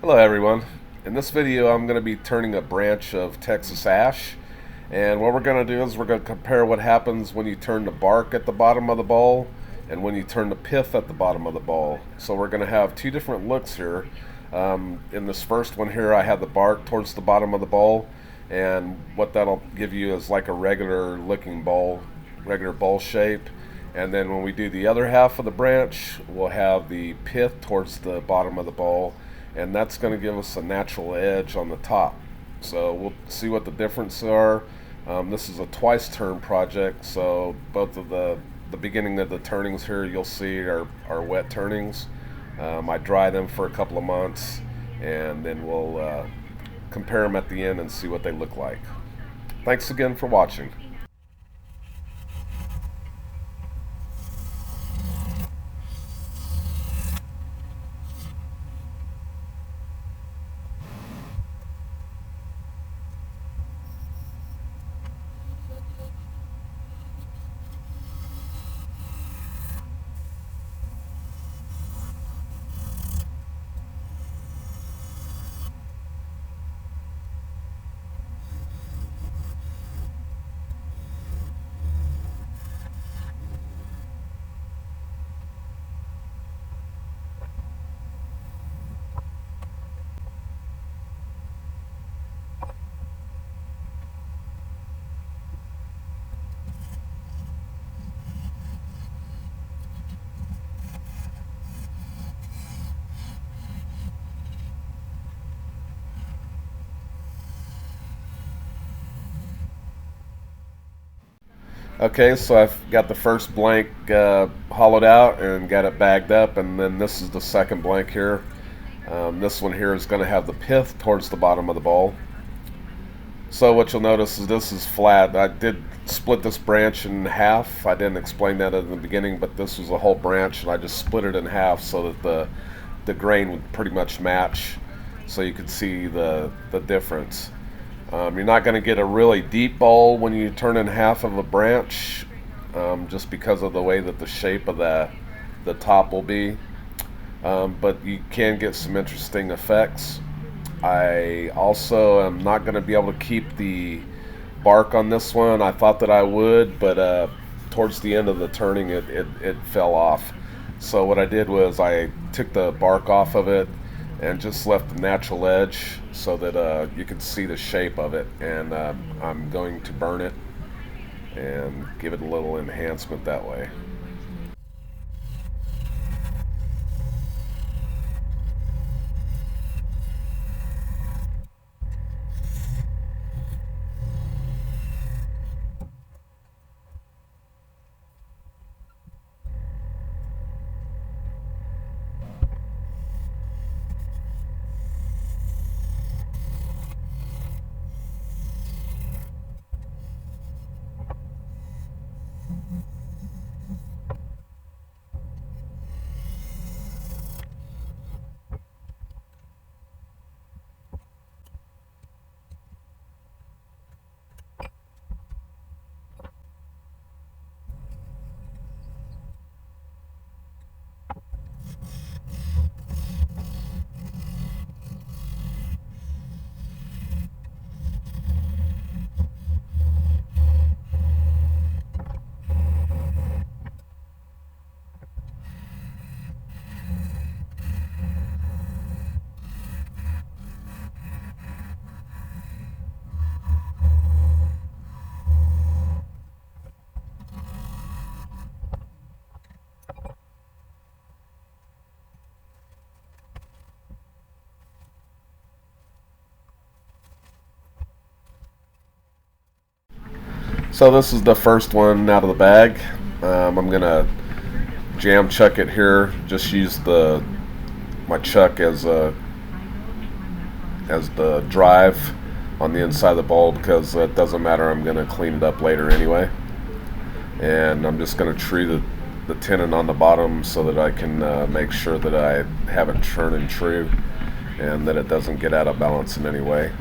Hello everyone. In this video I'm going to be turning a branch of Texas ash, and what we're going to do is we're going to compare what happens when you turn the bark at the bottom of the bowl and when you turn the pith at the bottom of the bowl. So we're going to have two different looks here. In this first one here I have the bark towards the bottom of the bowl, and what that'll give you is like a regular looking bowl, regular bowl shape. And then when we do the other half of the branch, we'll have the pith towards the bottom of the bowl, and that's going to give us a natural edge on the top. So we'll see what the differences are. This is a twice turn project, so both of the beginning of the turnings here you'll see are wet turnings. I dry them for a couple of months, and then we'll compare them at the end and see what they look like. Thanks again for watching. Okay, so I've got the first blank hollowed out and got it bagged up, and then this is the second blank here. This one here is going to have the pith towards the bottom of the bowl. So what you'll notice is this is flat. I did split this branch in half. I didn't explain that in the beginning, but this was a whole branch, and I just split it in half so that the grain would pretty much match, so you could see the difference. You're not going to get a really deep bowl when you turn in half of a branch, just because of the way that the shape of the top will be, but you can get some interesting effects. I also am not going to be able to keep the bark on this one. I thought that I would, but towards the end of the turning it fell off. So what I did was I took the bark off of it and just left the natural edge so that you can see the shape of it, and I'm going to burn it and give it a little enhancement that way. So this is the first one out of the bag. I'm gonna jam chuck it here. Just use my chuck as the drive on the inside of the bowl, because it doesn't matter. I'm gonna clean it up later anyway. And I'm just gonna true the tenon on the bottom so that I can make sure that I have it turning true and that it doesn't get out of balance in any way.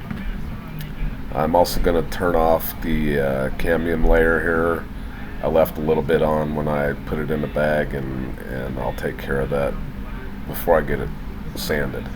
I'm also going to turn off the cambium layer here. I left a little bit on when I put it in the bag, and I'll take care of that before I get it sanded.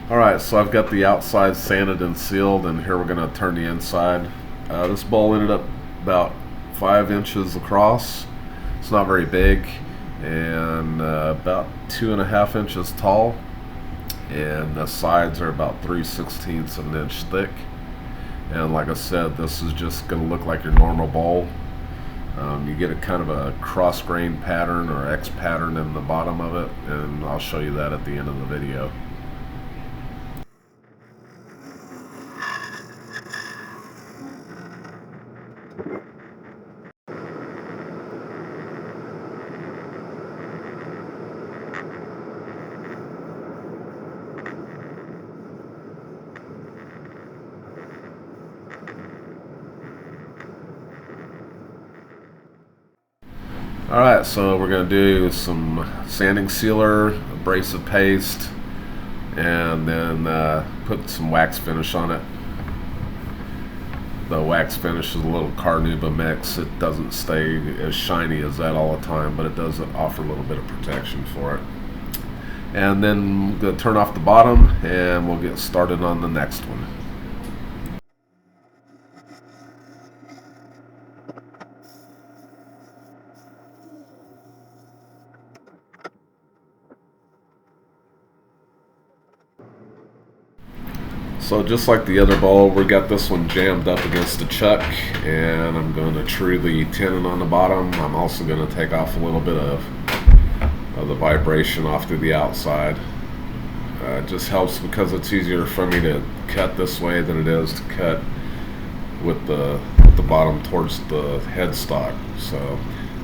Alright, so I've got the outside sanded and sealed, and here we're going to turn the inside. This bowl ended up about 5 inches across. It's not very big, and about 2.5 inches tall, and the sides are about 3/16 of an inch thick. And like I said, this is just going to look like your normal bowl. You get a kind of a cross grain pattern or X pattern in the bottom of it, and I'll show you that at the end of the video. Alright, so we're going to do some sanding sealer, abrasive paste, and then put some wax finish on it. The wax finish is a little carnauba mix. It doesn't stay as shiny as that all the time, but it does offer a little bit of protection for it. And then we're going to turn off the bottom, and we'll get started on the next one. So just like the other bowl, we got this one jammed up against the chuck, and I'm going to true the tenon on the bottom. I'm also going to take off a little bit of the vibration off to the outside. It just helps because it's easier for me to cut this way than it is to cut with the bottom towards the headstock. So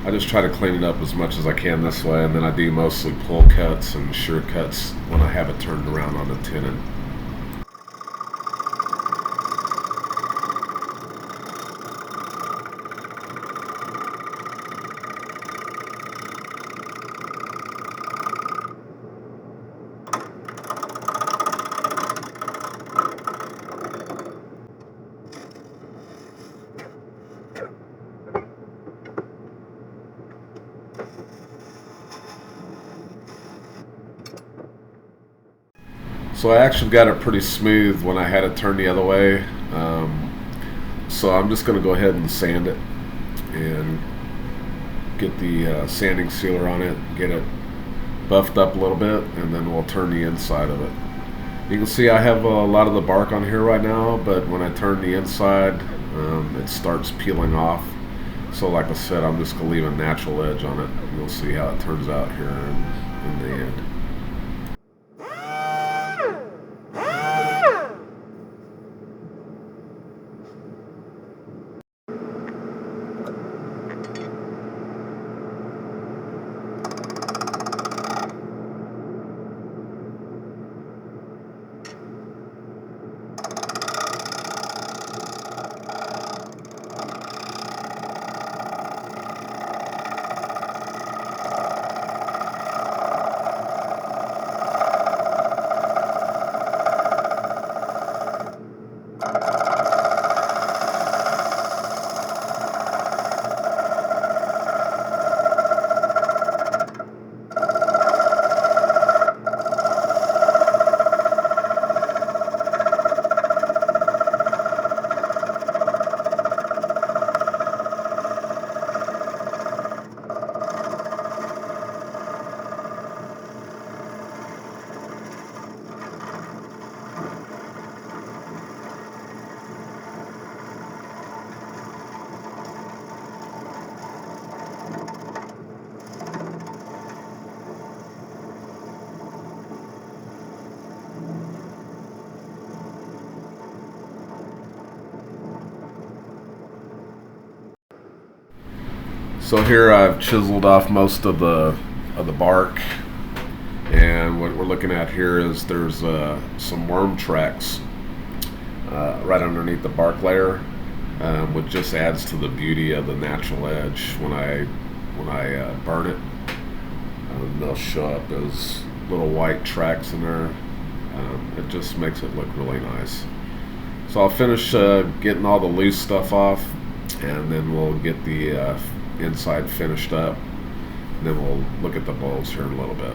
I just try to clean it up as much as I can this way, and then I do mostly pull cuts and shear cuts when I have it turned around on the tenon. So I actually got it pretty smooth when I had it turned the other way. So I'm just going to go ahead and sand it and get the sanding sealer on it, get it buffed up a little bit, and then we'll turn the inside of it. You can see I have a lot of the bark on here right now, but when I turn the inside, it starts peeling off. So like I said, I'm just going to leave a natural edge on it. You'll see how it turns out here in the end. So here I've chiseled off most of the bark, and what we're looking at here is there's some worm tracks right underneath the bark layer, which just adds to the beauty of the natural edge. When I burn it, they'll show up as little white tracks in there. It just makes it look really nice. So I'll finish getting all the loose stuff off, and then we'll get the inside finished up, and then we'll look at the bowls here in a little bit.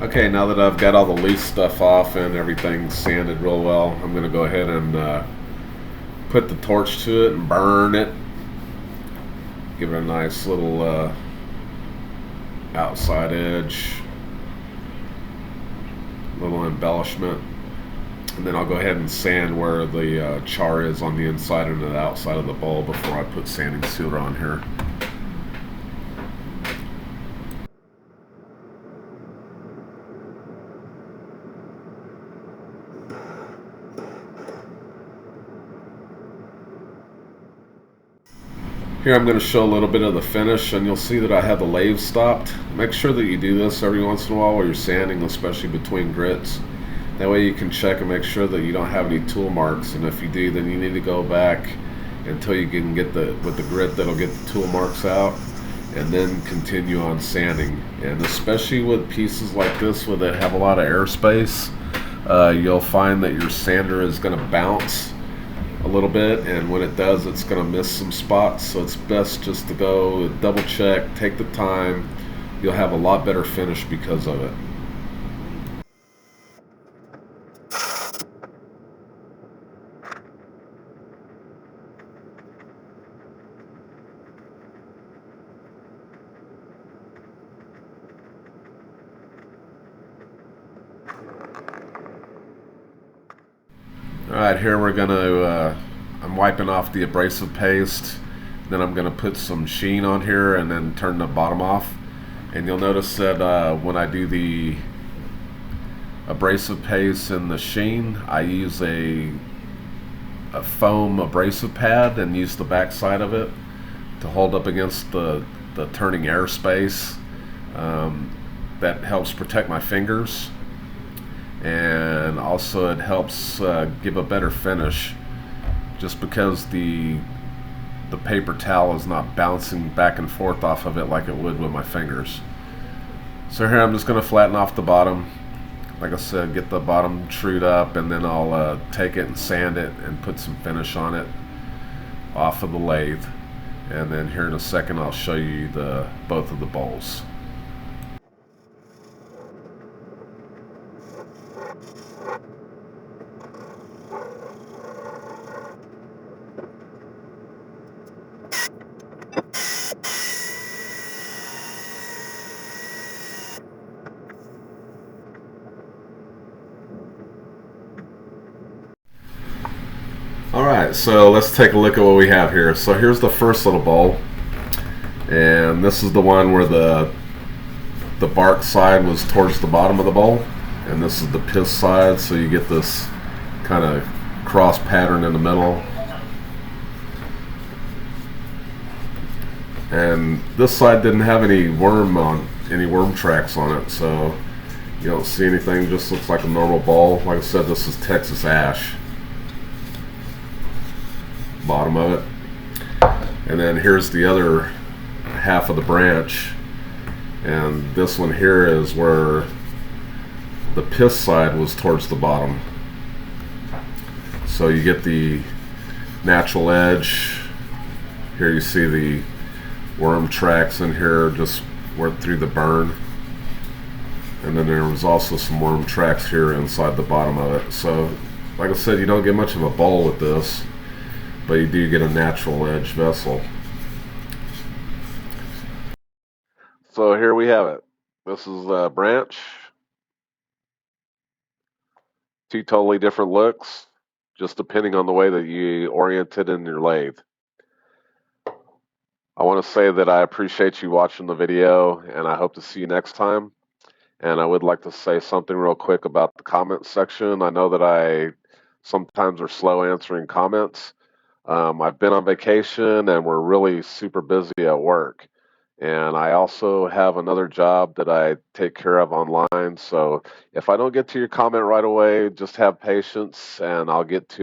Okay, now that I've got all the loose stuff off and everything sanded real well, I'm going to go ahead and put the torch to it and burn it. Give it a nice little outside edge, little embellishment. And then I'll go ahead and sand where the char is on the inside and the outside of the bowl before I put sanding sealer on here. Here I'm going to show a little bit of the finish, and you'll see that I have the lathe stopped. Make sure that you do this every once in a while while you're sanding, especially between grits. That way you can check and make sure that you don't have any tool marks, and if you do, then you need to go back until you can get with the grit that'll get the tool marks out, and then continue on sanding. And especially with pieces like this where they have a lot of airspace, you'll find that your sander is going to bounce a little bit, and when it does, it's going to miss some spots. So it's best just to go double check, take the time. You'll have a lot better finish because of it. Alright, here we're going to, I'm wiping off the abrasive paste, then I'm going to put some sheen on here and then turn the bottom off. And you'll notice that when I do the abrasive paste and the sheen, I use a foam abrasive pad and use the back side of it to hold up against the turning airspace. That helps protect my fingers. And also it helps give a better finish, just because the paper towel is not bouncing back and forth off of it like it would with my fingers. So here I'm just going to flatten off the bottom, like I said, get the bottom trued up, and then I'll take it and sand it and put some finish on it off of the lathe. And then here in a second I'll show you both of the bowls. Alright, so let's take a look at what we have here. So here's the first little bowl, and this is the one where the bark side was towards the bottom of the bowl, and this is the pith side, so you get this kind of cross pattern in the middle. And this side didn't have any worm tracks on it, so you don't see anything, just looks like a normal bowl. Like I said, this is Texas ash, bottom of it. And then here's the other half of the branch, and this one here is where the pith side was towards the bottom. So you get the natural edge. Here you see the worm tracks in here just went through the burn. And then there was also some worm tracks here inside the bottom of it. So, like I said, you don't get much of a bowl with this, but you do get a natural edge vessel. So here we have it. This is a branch. Two totally different looks, just depending on the way that you orient it in your lathe. I want to say that I appreciate you watching the video, and I hope to see you next time. And I would like to say something real quick about the comment section. I know that I sometimes are slow answering comments. I've been on vacation and we're really super busy at work. And I also have another job that I take care of online. So if I don't get to your comment right away, just have patience and I'll get to